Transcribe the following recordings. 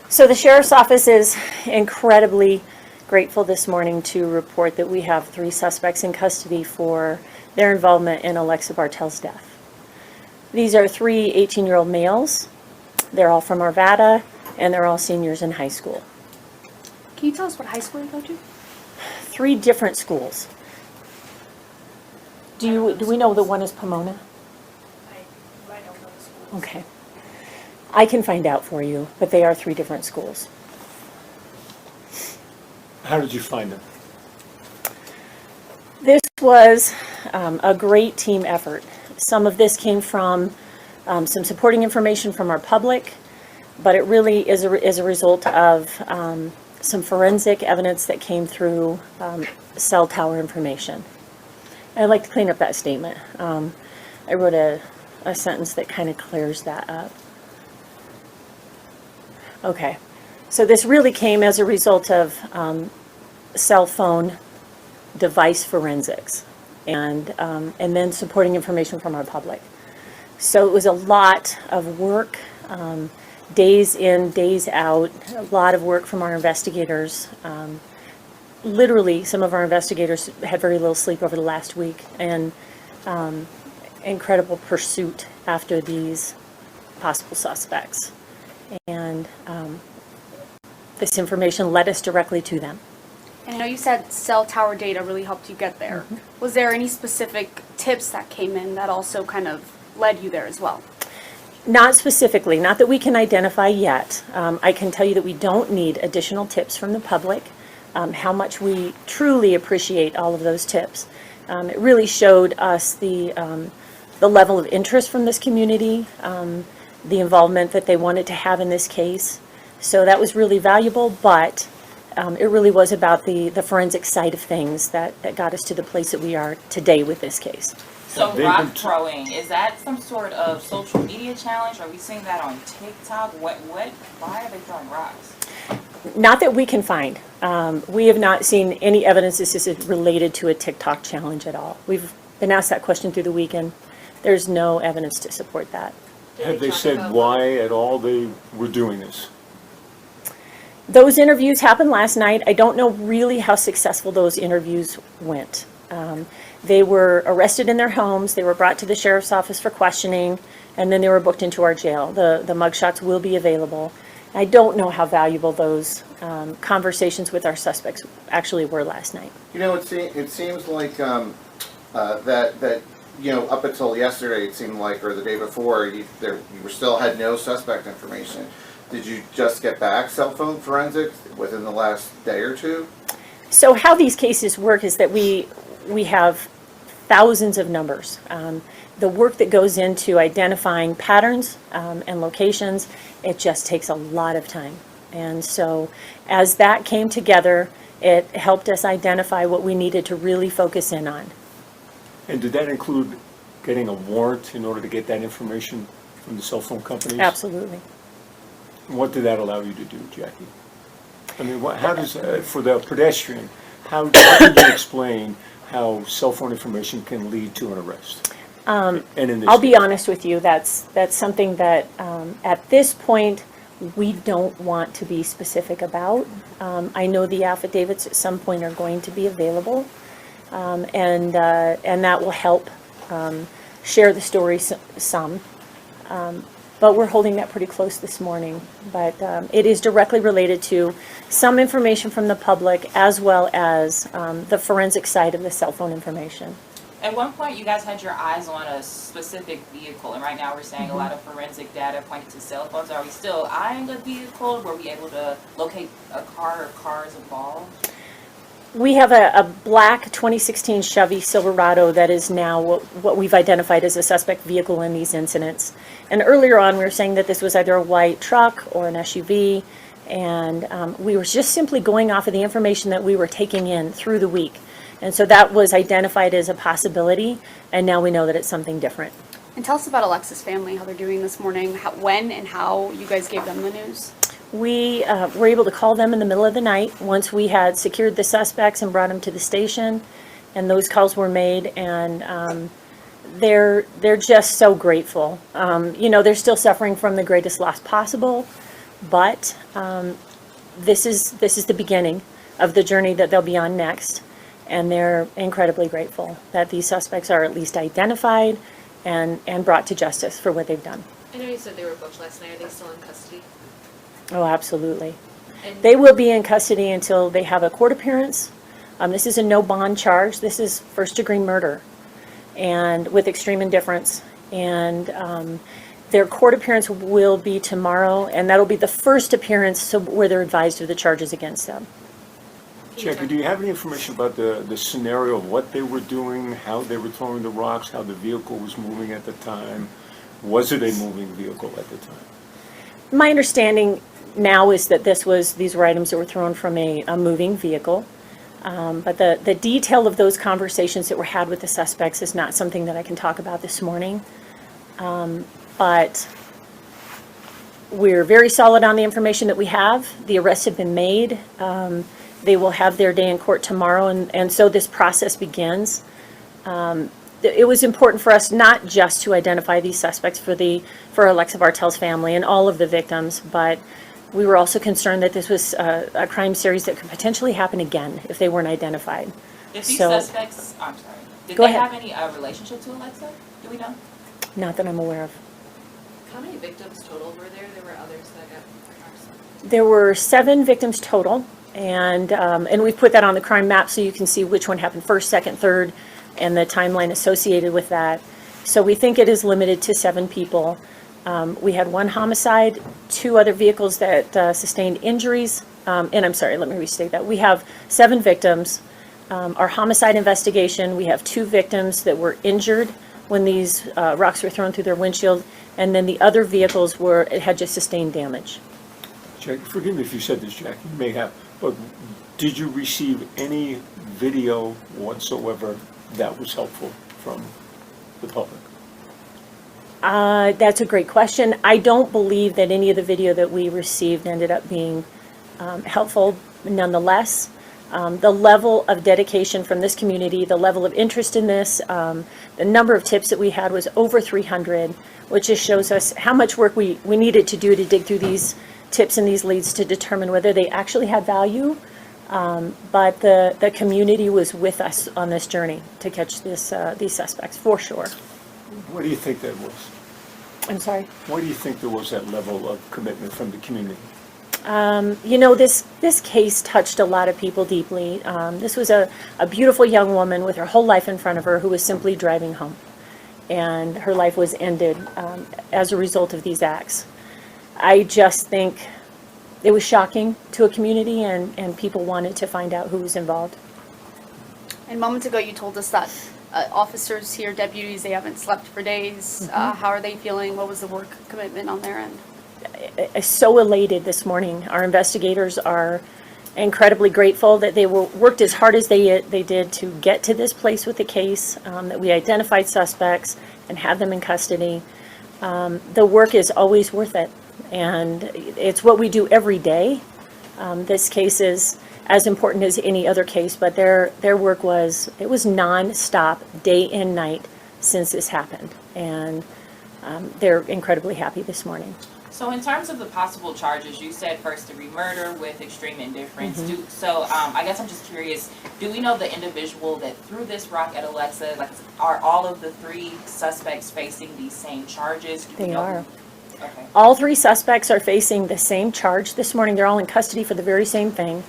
So the Sheriff's Office is incredibly grateful this morning to report that we have 3 suspects in custody for their involvement in Alexa Bartell's death. These are 3 18-year-old males. They're all from Arvada, and they're all seniors in high school. Can you tell us what high school you go to? 3 different schools. Do we know the one is Pomona? I don't know the schools. Okay. I can find out for you, but they are 3 different schools. How did you find them? This was a great team effort. Some of this came from some supporting information from our public, but it really is a result of some forensic evidence that came through cell tower information. I'd like to clean up that statement. I wrote a sentence that kind of clears that up. Okay, so this really came as a result of cell phone device forensics and then supporting information from our public. So it was a lot of work, days in, days out, a lot of work from our investigators. Literally, some of our investigators had very little sleep over the last week, and incredible pursuit after these possible suspects. And this information led us directly to them. And I know you said cell tower data really helped you get there. Mm-hmm. Was there any specific tips that came in that also kind of led you there as well? Not specifically, not that we can identify yet. I can tell you that we don't need additional tips from the public, how much we truly appreciate all of those tips. It really showed us the level of interest from this community, the involvement that they wanted to have in this case. So that was really valuable, but it really was about the forensic side of things that got us to the place that we are today with this case. So rock throwing, is that some sort of social media challenge? Are we seeing that on TikTok? Why are they throwing rocks? Not that we can find. We have not seen any evidence this is related to a TikTok challenge at all. We've been asked that question through the week, and there's no evidence to support that. Have they said why at all they were doing this? Those interviews happened last night. I don't know really how successful those interviews went. They were arrested in their homes. They were brought to the sheriff's office for questioning, and then they were booked into our jail. The mugshots will be available. I don't know how valuable those conversations with our suspects actually were last night. You know, it seems like that you know, up until yesterday, it seemed like, or the day before, you still had no suspect information. Did you just get back cell phone forensics within the last day or two? So how these cases work is that we have thousands of numbers. The work that goes into identifying patterns and locations, it just takes a lot of time. And so as that came together, it helped us identify what we needed to really focus in on. And did that include getting a warrant in order to get that information from the cell phone companies? Absolutely. What did that allow you to do, Jackie? I mean, how does, for the pedestrian, how can you explain how cell phone information can lead to an arrest? And in this I'll be honest with you, that's something that at this point we don't want to be specific about. I know the affidavits at some point are going to be available, and that will help share the story some. But we're holding that pretty close this morning. But it is directly related to some information from the public as well as the forensic side of the cell phone information. At one point, you guys had your eyes on a specific vehicle, and right now we're saying a lot of forensic data pointed to cell phones. Are we still eyeing a vehicle? Were we able to locate a car or cars involved? We have a black 2016 Chevy Silverado that is now what we've identified as a suspect vehicle in these incidents. And earlier on, we were saying that this was either a white truck or an SUV, and we were just simply going off of the information that we were taking in through the week. And so that was identified as a possibility, and now we know that it's something different. And tell us about Alexa's family, how they're doing this morning, when and how you guys gave them the news. We were able to call them in the middle of the night once we had secured the suspects and brought them to the station, and those calls were made, and they're just so grateful. You know, they're still suffering from the greatest loss possible, But this is the beginning of the journey that they'll be on next. And they're incredibly grateful that these suspects are at least identified and brought to justice for what they've done. I know you said they were booked last night. Are they still in custody? Oh, absolutely. And They will be in custody until they have a court appearance. This is a no bond charge. This is first-degree murder and with extreme indifference. And their court appearance will be tomorrow, and that'll be the first appearance where they're advised of the charges against them. Jackie, do you have any information about the scenario of what they were doing, how they were throwing the rocks, how the vehicle was moving at the time? Was it a moving vehicle at the time? My understanding now is that these were items that were thrown from a moving vehicle. But the detail of those conversations that were had with the suspects is not something that I can talk about this morning. But we're very solid on the information that we have. The arrests have been made. They will have their day in court tomorrow, and so this process begins. It was important for us not just to identify these suspects for Alexa Bartell's family and all of the victims, but we were also concerned that this was a crime series that could potentially happen again if they weren't identified. Did these So- suspects, I'm sorry, did Go they ahead. have any relationship to Alexa? Do we know? Not that I'm aware of. how many victims total were there? There were others that got arrested. There were 7 victims total, and we've put that on the crime map so you can see which one happened first, second, third, and the timeline associated with that. So we think it is limited to 7 people. We had 1 homicide, 2 other vehicles that sustained injuries, and I'm sorry, let me restate that. We have 7 victims. Our homicide investigation, we have 2 victims that were injured when these rocks were thrown through their windshield, and then the other vehicles had just sustained damage. Jackie, forgive me if you said this, Jackie, you may have, but did you receive any video whatsoever that was helpful from the public? That's a great question. I don't believe that any of the video that we received ended up being helpful nonetheless. The level of dedication from this community, the level of interest in this, the number of tips that we had was over 300, which just shows us how much work we needed to do to dig through these tips and these leads to determine whether they actually had value. But the community was with us on this journey to catch these suspects, for sure. What do you think that was? I'm sorry? Why do you think there was that level of commitment from the community? You know, this case touched a lot of people deeply. This was a beautiful young woman with her whole life in front of her who was simply driving home. And her life was ended as a result of these acts. I just think it was shocking to a community, and people wanted to find out who was involved. And moments ago, you told us that officers here, deputies, they haven't slept for days. How are they feeling? What was the work commitment on their end? So elated this morning. Our investigators are incredibly grateful that they worked as hard as they did to get to this place with the case, that we identified suspects and have them in custody. The work is always worth it, and it's what we do every day. This case is as important as any other case, but their work was non-stop, day and night since this happened, and they're incredibly happy this morning. So in terms of the possible charges, you said first-degree murder with extreme indifference. I guess I'm just curious, do we know the individual that threw this rock at Alexa? Like, are all of the 3 suspects facing these same charges? Do we They know are. Okay. All 3 suspects are facing the same charge this morning. They're all in custody for the very same thing,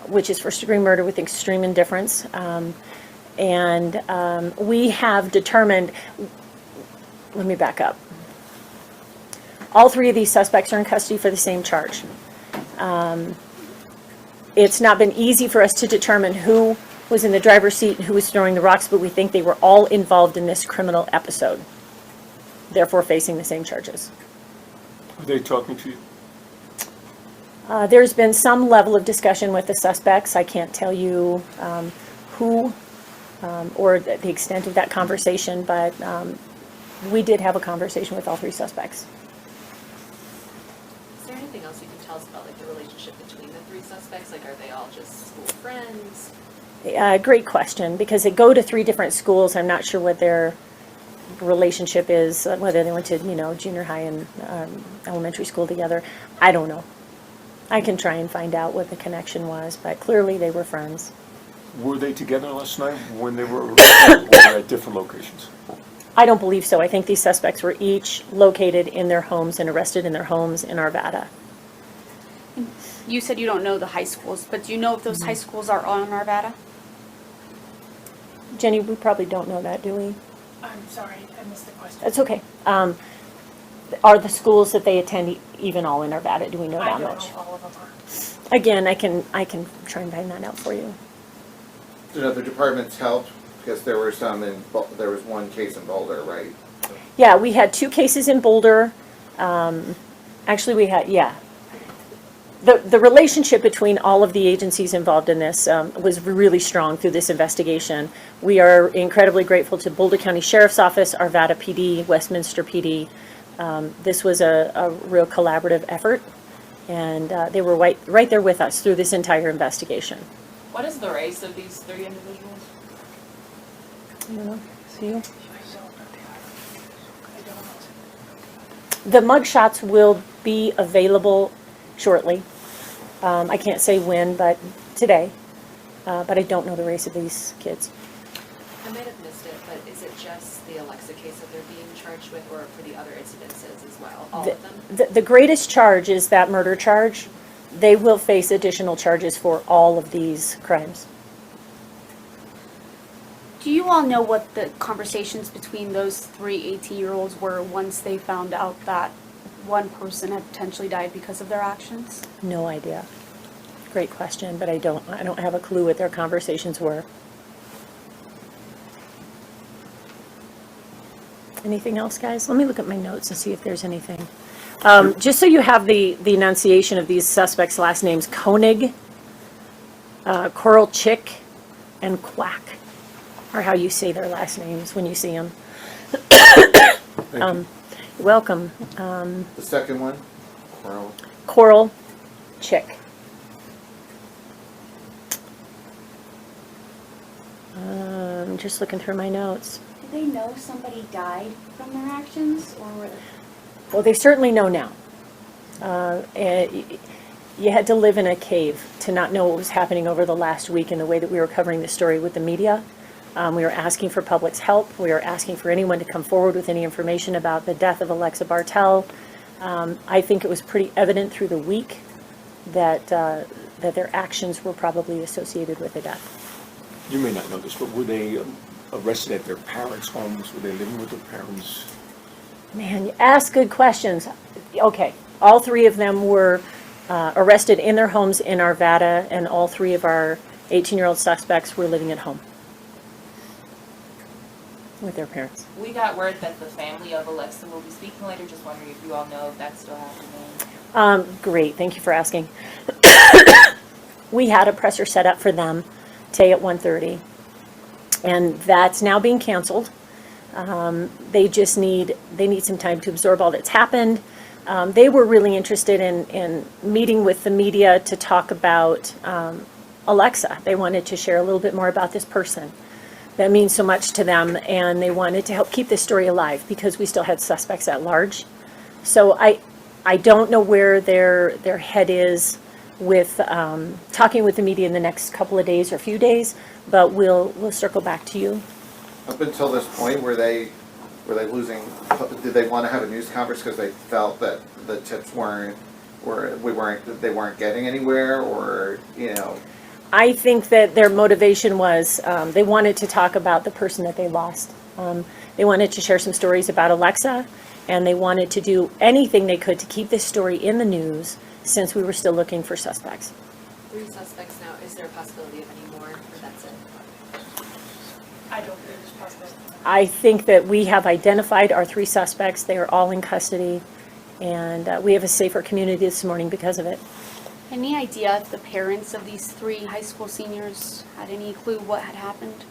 which is first-degree murder with extreme indifference. We have determined, let me back up. All 3 of these suspects are in custody for the same charge. It's not been easy for us to determine who was in the driver's seat and who was throwing the rocks, but we think they were all involved in this criminal episode, therefore facing the same charges. Are they talking to you? There's been some level of discussion with the suspects. I can't tell you who or the extent of that conversation, but we did have a conversation with all 3 suspects. Is there anything else you can tell us about like the relationship between the 3 suspects? Like, are they all just school friends? Great question, because they go to 3 different schools. I'm not sure what their relationship is, whether they went to, junior high and elementary school together. I don't know. I can try and find out what the connection was, but clearly they were friends. Were they together last night when they were arrested, or at different locations? I don't believe so. I think these suspects were each located in their homes and arrested in their homes in Arvada. You said you don't know the high schools, but do you know if those high schools are on Arvada? Jenny, we probably don't know that, do we? I'm sorry, I missed the question. That's okay. Are the schools that they attend even all in Arvada? Do we know I that don't much? know all of them are. Again, I can try and find that out for you. Did other departments help? Because there were some there was one case in Boulder, right? Yeah, we had 2 cases in Boulder. Actually, we had, yeah. The relationship between all of the agencies involved in this was really strong through this investigation. We are incredibly grateful to Boulder County Sheriff's Office, Arvada PD, Westminster PD. This was a real collaborative effort, and they were right there with us through this entire investigation. What is the race of these 3 individuals? See? I don't know. The mugshots will be available shortly. I can't say when, but today. But I don't know the race of these kids. I might have missed it, but is it just the Alexa case that they're being charged with, or for the other incidences as well, all of them? The greatest charge is that murder charge. They will face additional charges for all of these crimes. Do you all know what the conversations between those 3 18-year-olds were once they found out that one person had potentially died because of their actions? No idea. Great question, but I don't have a clue what their conversations were. Anything else, guys? Let me look at my notes and see if there's anything. Just so you have the enunciation of these suspects' last names: Koenig, Karol-chik, and Quack are how you say their last names when you see them. Thank you. Welcome. The second one, Coral. Karol-chik. Just looking through my notes. Did they know somebody died from their actions, or? Well, they certainly know now. You had to live in a cave to not know what was happening over the last week in the way that we were covering the story with the media. We were asking for public's help. We were asking for anyone to come forward with any information about the death of Alexa Bartell. I think it was pretty evident through the week that their actions were probably associated with the death. You may not know this, but were they arrested at their parents' homes? Were they living with their parents? Man, you ask good questions. Okay, all 3 of them were arrested in their homes in Arvada, and all 3 of our 18-year-old suspects were living at home with their parents. We got word that the family of Alexa will be speaking later. Just wondering if you all know if that's still happening. Great, thank you for asking. We had a presser set up for them today at 1:30, and that's now being canceled. They need some time to absorb all that's happened. They were really interested in meeting with the media to talk about Alexa. They wanted to share a little bit more about this person that means so much to them, and they wanted to help keep this story alive because we still had suspects at large. So I don't know where their head is with talking with the media in the next couple of days or few days, but we'll circle back to you. Up until this point, were they losing? Did they want to have a news conference because they felt that the tips they weren't getting anywhere, or I think that their motivation was they wanted to talk about the person that they lost. They wanted to share some stories about Alexa, and they wanted to do anything they could to keep this story in the news since we were still looking for suspects. 3 suspects now. Is there a possibility of any more, or that's it? I don't think it's possible. I think that we have identified our 3 suspects. They are all in custody, and we have a safer community this morning because of it. Any idea if the parents of these 3 high school seniors had any clue what had happened?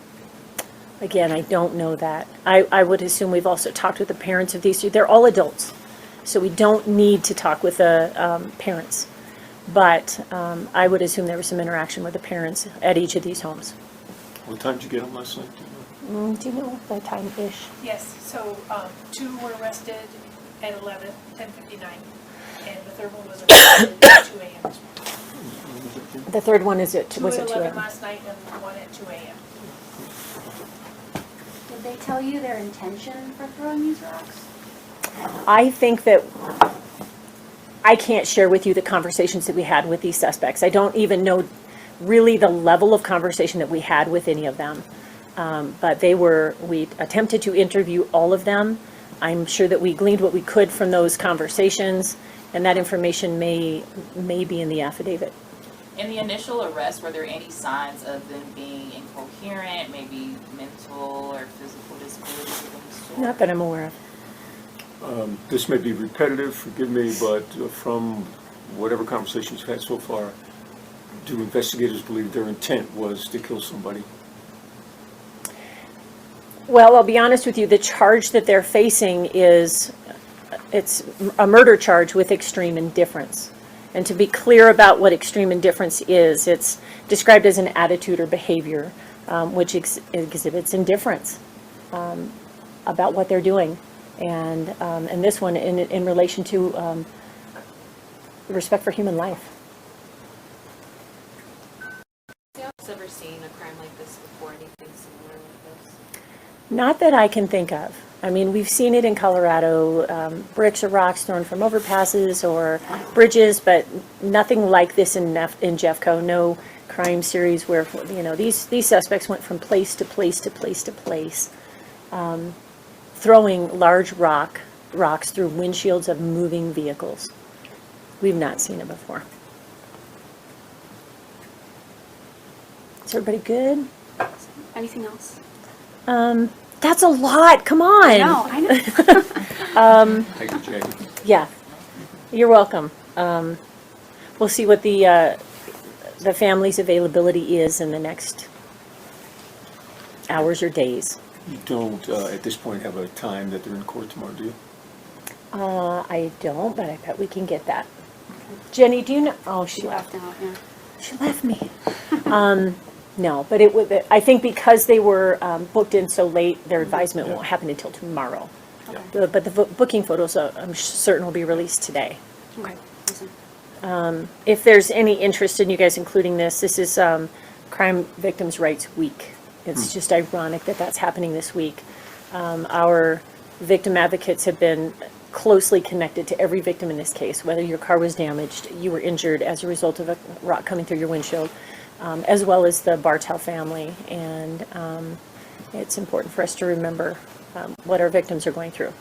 Again, I don't know that. I would assume we've also talked with the parents of these 3. They're all adults, so we don't need to talk with the parents. But I would assume there was some interaction with the parents at each of these homes. What time did you get them last night? Do Do you know the time-ish? Yes, so, 2 were arrested at 10:59, and the third one was arrested at 2 a.m. The third one was at 2 2 at 11 a.m. last night and 1 at 2 a.m. Did they tell you their intention for throwing these rocks? I think that I can't share with you the conversations that we had with these suspects. I don't even know really the level of conversation that we had with any of them. But we attempted to interview all of them. I'm sure that we gleaned what we could from those conversations, and that information may be in the affidavit. In the initial arrest, were there any signs of them being incoherent, maybe mental or physical disabilities of any sort? Not that I'm aware of. This may be repetitive, forgive me, but from whatever conversations you've had so far, do investigators believe their intent was to kill somebody? Well, I'll be honest with you, the charge that they're facing it's a murder charge with extreme indifference. And to be clear about what extreme indifference is, it's described as an attitude or behavior which exhibits indifference about what they're doing. And this one in relation to respect for human life. Have you ever seen a crime like this before, anything similar like this? Not that I can think of. I mean, we've seen it in Colorado, bricks or rocks thrown from overpasses or bridges, but nothing like this in Jeffco. No crime series where, these suspects went from place to place to place to place, throwing large rocks through windshields of moving vehicles. We've not seen it before. Is everybody good? Anything else? That's a lot. Come on. No, I know. Thank you, Jackie. Yeah, you're welcome. We'll see what the family's availability is in the next hours or days. You don't, at this point, have a time that they're in court tomorrow, do you? I don't, but I bet we can get that. Jenny, do you know? Oh, she left. Left out, yeah. She left me. No, but I think because they were booked in so late, their advisement won't happen until tomorrow. Okay. But the booking photos, I'm certain, will be released today. Okay. Awesome. If there's any interest in you guys including this is Crime Victims' Rights Week. It's just ironic that that's happening this week. Our victim advocates have been closely connected to every victim in this case, whether your car was damaged, you were injured as a result of a rock coming through your windshield, as well as the Bartell family. And it's important for us to remember what our victims are going through.